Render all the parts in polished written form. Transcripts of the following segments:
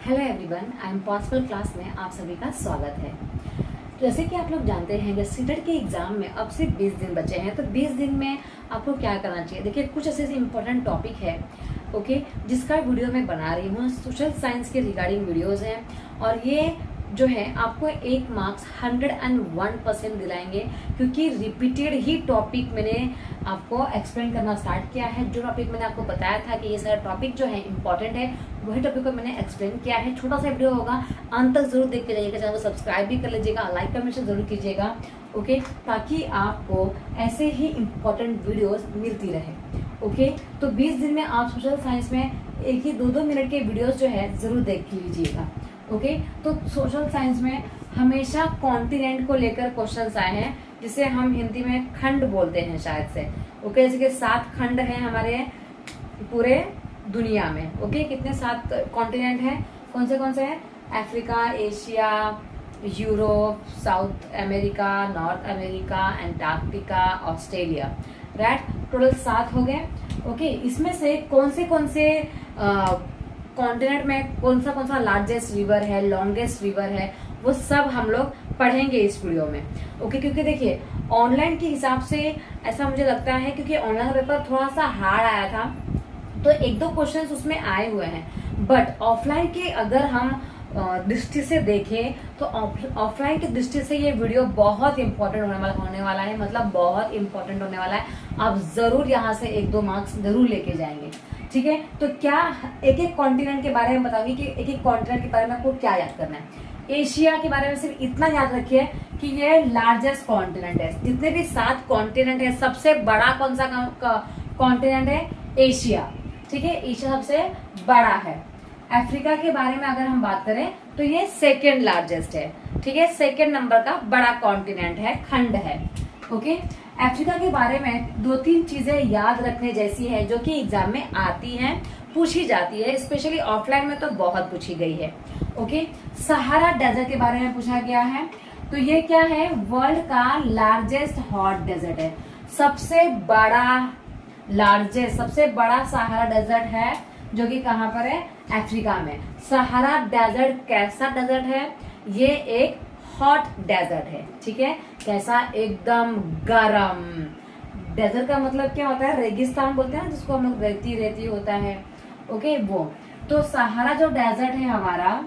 Hello everyone, I am possible class में आप सभी का स्वागत है। जैसे कि आप लोग जानते हैं कि सीटेट के एग्जाम में अब सिर्फ 20 दिन बचे हैं, तो 20 दिन में आपको क्या करना चाहिए। देखिए, कुछ ऐसे इंपॉर्टेंट टॉपिक है ओके, जिसका वीडियो मैं बना रही हूँ। सोशल साइंस के रिगार्डिंग वीडियोस हैं और ये जो है आपको 1 मार्क्स 101% दिलाएंगे, क्योंकि रिपीटेड ही टॉपिक मैंने आपको एक्सप्लेन करना स्टार्ट किया है। जो टॉपिक मैंने आपको बताया था कि ये सारा टॉपिक जो है इंपॉर्टेंट है, वही टॉपिक को मैंने एक्सप्लेन किया है। छोटा सा वीडियो होगा, अंत तक जरूर देख के जाइएगा। चैनल को सब्सक्राइब भी कर लीजिएगा, लाइक कमेंट जरूर कीजिएगा ओके, ताकि आपको ऐसे ही इंपॉर्टेंट वीडियोस मिलती रहे ओके। तो 20 दिन में आप सोशल साइंस में एक ही 2-2 मिनट के वीडियोस जो है जरूर देख लीजिएगा ओके। तो सोशल साइंस में हमेशा कॉन्टिनेंट को लेकर क्वेश्चंस आए हैं, जिसे हम हिंदी में खंड बोलते हैं शायद से ओके। जैसे कि 7 खंड हैं हमारे पूरे दुनिया में ओके। कितने 7 कॉन्टिनेंट हैं, कौन से हैं? Africa, Asia, Europe, south America, north America, Antarctica, Australia, right. Total 7 हो गए ओके। इसमें से कौन से कॉन्टिनेंट में कौन सा लार्जेस्ट रिवर है, लॉन्गेस्ट रिवर है, वो सब हम लोग पढ़ेंगे इस वीडियो में ओके। क्योंकि देखिए, ऑनलाइन के हिसाब से ऐसा मुझे लगता है, क्योंकि ऑनलाइन पेपर थोड़ा सा हार्ड आया था, तो 1-2 क्वेश्चंस उसमें आए हुए हैं। बट ऑफलाइन के अगर हम दृष्टि से देखें तो ऑफलाइन की दृष्टि से ये वीडियो बहुत इंपॉर्टेंट होने वाला है, मतलब बहुत इंपॉर्टेंट होने वाला है। आप जरूर यहाँ से 1-2 मार्क्स जरूर लेके जाएंगे, ठीक है। तो क्या एक कॉन्टिनेंट के बारे में बताऊंगी कि एक कॉन्टिनेंट के बारे में आपको क्या याद करना है। एशिया के बारे में सिर्फ इतना याद रखिए कि ये लार्जेस्ट कॉन्टिनेंट है। जितने भी 7 कॉन्टिनेंट है, सबसे बड़ा कौन सा कॉन्टिनेंट है? एशिया, ठीक है। एशिया सबसे बड़ा है। अफ्रीका के बारे में अगर हम बात करें तो ये सेकेंड लार्जेस्ट है, ठीक है। सेकेंड नंबर का बड़ा कॉन्टिनेंट है, खंड है ओके। अफ्रीका के बारे में 2-3 चीजें याद रखने जैसी है, जो कि एग्जाम में आती हैं, पूछी जाती है, स्पेशली ऑफलाइन में तो बहुत पूछी गई है ओके। सहारा डेजर्ट के बारे में पूछा गया है। तो ये क्या है? वर्ल्ड का लार्जेस्ट हॉट डेजर्ट है। सबसे बड़ा सहारा डेजर्ट है, जो कि कहाँ पर है? अफ्रीका में। सहारा डेजर्ट कैसा डेजर्ट है? ये एक हॉट डेजर्ट है, ठीक है। कैसा? एकदम गरम। डेजर्ट का मतलब क्या होता है? रेगिस्तान बोलते हैं ना, जिसको हम लोग रेती होता है ओके, वो। तो सहारा जो डेजर्ट है हमारा,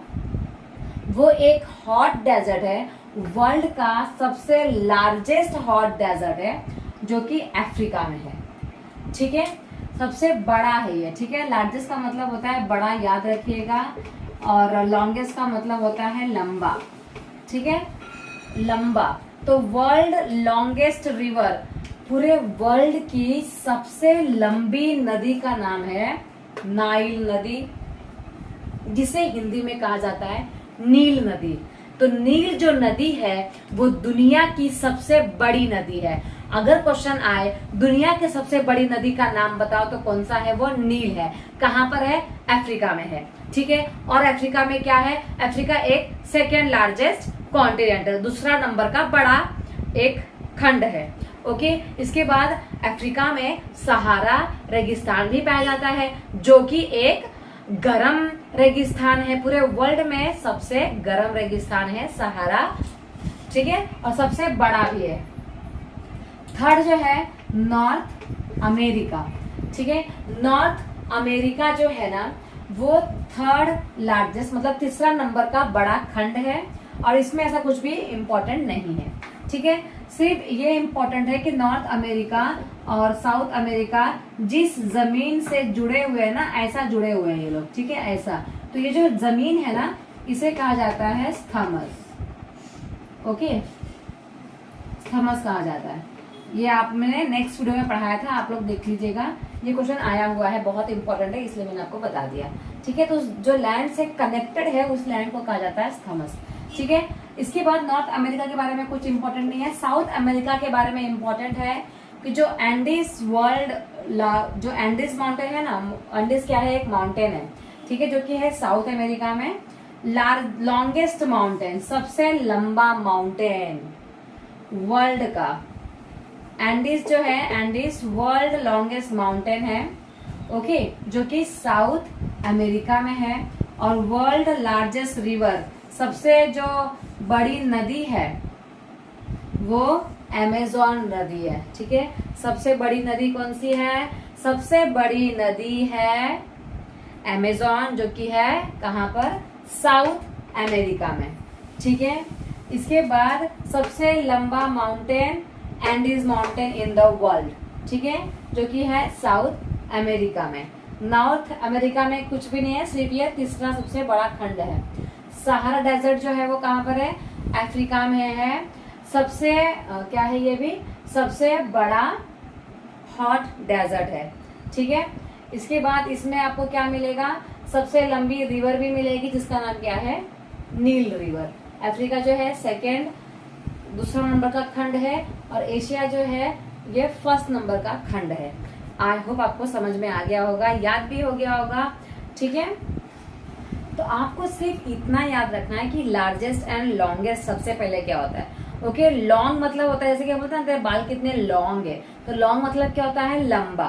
वो एक हॉट डेजर्ट है। वर्ल्ड का सबसे लार्जेस्ट हॉट डेजर्ट है, जो कि अफ्रीका में है, ठीक है। सबसे बड़ा है ये, ठीक है। लार्जेस्ट का मतलब होता है बड़ा, याद रखिएगा। और लॉन्गेस्ट का मतलब होता है लंबा, ठीक है, लंबा। तो वर्ल्ड लॉन्गेस्ट रिवर, पूरे वर्ल्ड की सबसे लंबी नदी का नाम है नाइल नदी, जिसे हिंदी में कहा जाता है नील नदी। तो नील जो नदी है वो दुनिया की सबसे बड़ी नदी है। अगर क्वेश्चन आए दुनिया की सबसे बड़ी नदी का नाम बताओ, तो कौन सा है? वो नील है। कहाँ पर है? अफ्रीका में है, ठीक है। और अफ्रीका में क्या है? अफ्रीका एक सेकेंड लार्जेस्ट कॉन्टिनेंट है, दूसरा नंबर का बड़ा एक खंड है ओके। इसके बाद अफ्रीका में सहारा रेगिस्तान भी पाया जाता है, जो कि एक गरम रेगिस्तान है। पूरे वर्ल्ड में सबसे गरम रेगिस्तान है सहारा, ठीक है, और सबसे बड़ा भी है। थर्ड जो है नॉर्थ अमेरिका, ठीक है। नॉर्थ अमेरिका जो है ना, वो थर्ड लार्जेस्ट, मतलब तीसरा नंबर का बड़ा खंड है। और इसमें ऐसा कुछ भी इम्पोर्टेंट नहीं है, ठीक है। सिर्फ ये इम्पोर्टेंट है कि नॉर्थ अमेरिका और साउथ अमेरिका जिस जमीन से जुड़े हुए हैं ना, ऐसा जुड़े हुए हैं ये लोग, ठीक है, ऐसा। तो ये जो जमीन है ना, इसे कहा जाता है स्थमस ओके, स्थमस कहा जाता है। ये आप मैंने नेक्स्ट वीडियो में पढ़ाया था, आप लोग देख लीजिएगा। ये क्वेश्चन आया हुआ है, बहुत इंपॉर्टेंट है, इसलिए मैंने आपको बता दिया, ठीक है। तो जो लैंड से कनेक्टेड है, उस लैंड को कहा जाता है स्थमस, ठीक है। इसके बाद नॉर्थ अमेरिका के बारे में कुछ इंपॉर्टेंट नहीं है। साउथ अमेरिका के बारे में इंपॉर्टेंट है कि जो एंडीज जो एंडीज माउंटेन है ना, एंडीज क्या है? एक माउंटेन है, ठीक है, जो कि है साउथ अमेरिका में। लॉन्गेस्ट माउंटेन, सबसे लंबा माउंटेन वर्ल्ड का एंडीज जो है, एंडीज वर्ल्ड लॉन्गेस्ट माउंटेन है ओके, जो कि साउथ अमेरिका में है। और वर्ल्ड लार्जेस्ट रिवर, सबसे जो बड़ी नदी है वो अमेज़न नदी है। ठीक है, सबसे बड़ी नदी कौन सी है? सबसे बड़ी नदी है अमेज़न, जो कि है कहाँ पर? साउथ अमेरिका में। ठीक है, इसके बाद सबसे लंबा mountain Andes mountain in the world, ठीक है, जो कि है साउथ अमेरिका में। नॉर्थ अमेरिका में कुछ भी नहीं है, सिर्फ ये तीसरा सबसे बड़ा खंड है। सहारा डेजर्ट जो है वो कहाँ पर है? अफ्रीका में है। सबसे क्या है ये भी? सबसे बड़ा हॉट डेजर्ट है। ठीक है, इसके बाद इसमें आपको क्या मिलेगा? सबसे लंबी रिवर भी मिलेगी, जिसका नाम क्या है? नील रिवर। अफ्रीका जो है सेकेंड, दूसरा नंबर का खंड है, और एशिया जो है ये फर्स्ट नंबर का खंड है। आई होप आपको समझ में आ गया होगा, याद भी हो गया होगा। ठीक है, तो आपको सिर्फ इतना याद रखना है कि लार्जेस्ट एंड लॉन्गेस्ट सबसे पहले क्या होता है। ओके, लॉन्ग मतलब होता है, जैसे कि बोलते हैं तेरे बाल कितने लॉन्ग है, तो लॉन्ग मतलब क्या होता है? लंबा।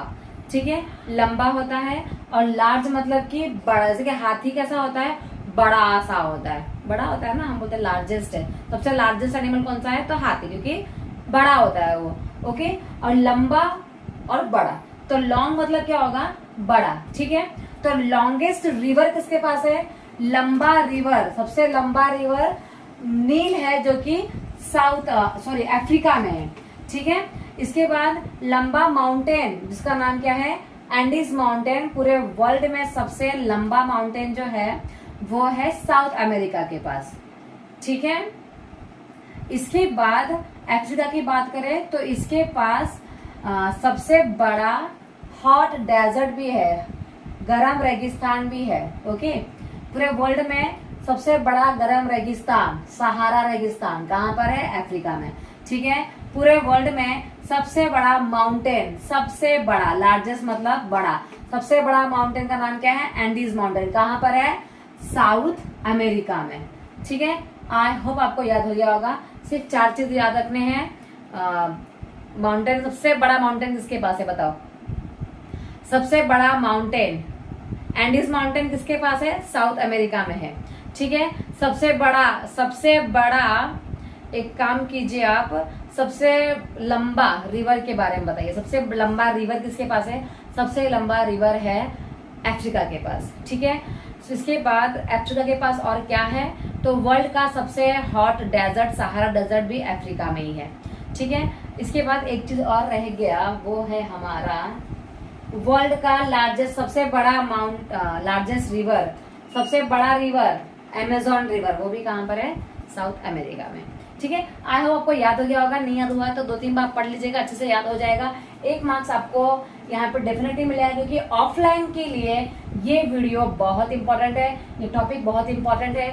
ठीक है, लंबा होता है। और लार्ज मतलब कि बड़ा, जैसे कि हाथी कैसा होता है? बड़ा सा होता है, बड़ा होता है ना, हम बोलते हैं लार्जेस्ट है। सबसे लार्जेस्ट एनिमल कौन सा है? तो हाथी, क्योंकि बड़ा होता है वो। ओके, और लंबा और बड़ा, तो लॉन्ग मतलब क्या होगा? बड़ा। ठीक है, तो लॉन्गेस्ट रिवर किसके पास है? लंबा रिवर, सबसे लंबा रिवर नील है, जो कि अफ्रीका में है। ठीक है, इसके बाद लंबा माउंटेन, जिसका नाम क्या है? Andes mountain. पूरे वर्ल्ड में सबसे लंबा माउंटेन जो है वो है साउथ अमेरिका के पास। ठीक है, इसके बाद अफ्रीका की बात करें तो इसके पास सबसे बड़ा हॉट डेजर्ट भी है, गरम रेगिस्तान भी है। ओके, पूरे वर्ल्ड में सबसे बड़ा गरम रेगिस्तान सहारा रेगिस्तान कहाँ पर है? अफ्रीका में। ठीक है, पूरे वर्ल्ड में सबसे बड़ा माउंटेन, सबसे बड़ा, लार्जेस्ट मतलब बड़ा, सबसे बड़ा माउंटेन का नाम क्या है? Andes mountain. कहाँ पर है? साउथ अमेरिका में। ठीक है, आई होप आपको याद हो गया होगा। सिर्फ 4 चीज याद रखने हैं। माउंटेन, सबसे बड़ा माउंटेन किसके पास है बताओ? सबसे बड़ा माउंटेन एंडीज माउंटेन किसके पास है? साउथ अमेरिका में है। ठीक है, सबसे बड़ा एक काम कीजिए आप, सबसे लंबा रिवर के बारे में बताइए। सबसे लंबा रिवर किसके पास है? सबसे लंबा रिवर है अफ्रीका के पास। ठीक है, इसके बाद अफ्रीका के पास और क्या है? तो वर्ल्ड का सबसे हॉट डेजर्ट सहारा डेजर्ट भी अफ्रीका में ही है। ठीक है, इसके बाद एक चीज और रह गया, वो है हमारा वर्ल्ड का लार्जेस्ट, सबसे बड़ा लार्जेस्ट रिवर, सबसे बड़ा रिवर अमेज़न रिवर, वो भी कहाँ पर है? साउथ अमेरिका में। ठीक है, आई होप आपको याद हो गया होगा। नहीं याद हुआ है तो 2-3 बार पढ़ लीजिएगा, अच्छे से याद हो जाएगा। 1 मार्क्स आपको यहाँ पे डेफिनेटली मिलेगा, क्योंकि ऑफलाइन के लिए ये वीडियो बहुत इंपॉर्टेंट है, ये टॉपिक बहुत इंपॉर्टेंट है।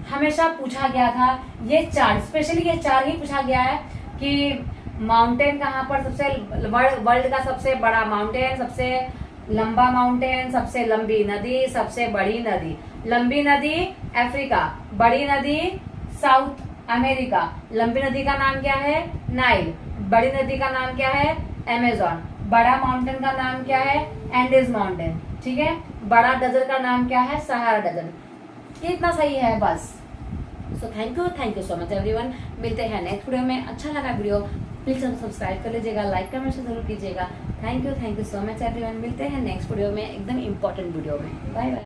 हमेशा पूछा गया था ये 4, स्पेशली ये 4 ही पूछा गया है कि माउंटेन कहाँ पर, सबसे वर्ल्ड का सबसे बड़ा माउंटेन, सबसे लंबा माउंटेन, सबसे लंबी नदी, सबसे बड़ी नदी। लंबी नदी अफ्रीका, बड़ी नदी साउथ अमेरिका। लंबी नदी का नाम क्या है? नाइल। बड़ी नदी का नाम क्या है? अमेज़न। बड़ा माउंटेन का नाम क्या है? Andes mountain. ठीक है, बड़ा डेजर्ट का नाम क्या है? Sahara desert. इतना सही है बस। So thank you so much everyone. मिलते हैं नेक्स्ट वीडियो में। अच्छा लगा वीडियो प्लीज सब्सक्राइब कर लीजिएगा, लाइक कमेंट जरूर कीजिएगा। Thank you so much everyone. मिलते हैं नेक्स्ट वीडियो में, एकदम इंपॉर्टेंट वीडियो में। Bye bye.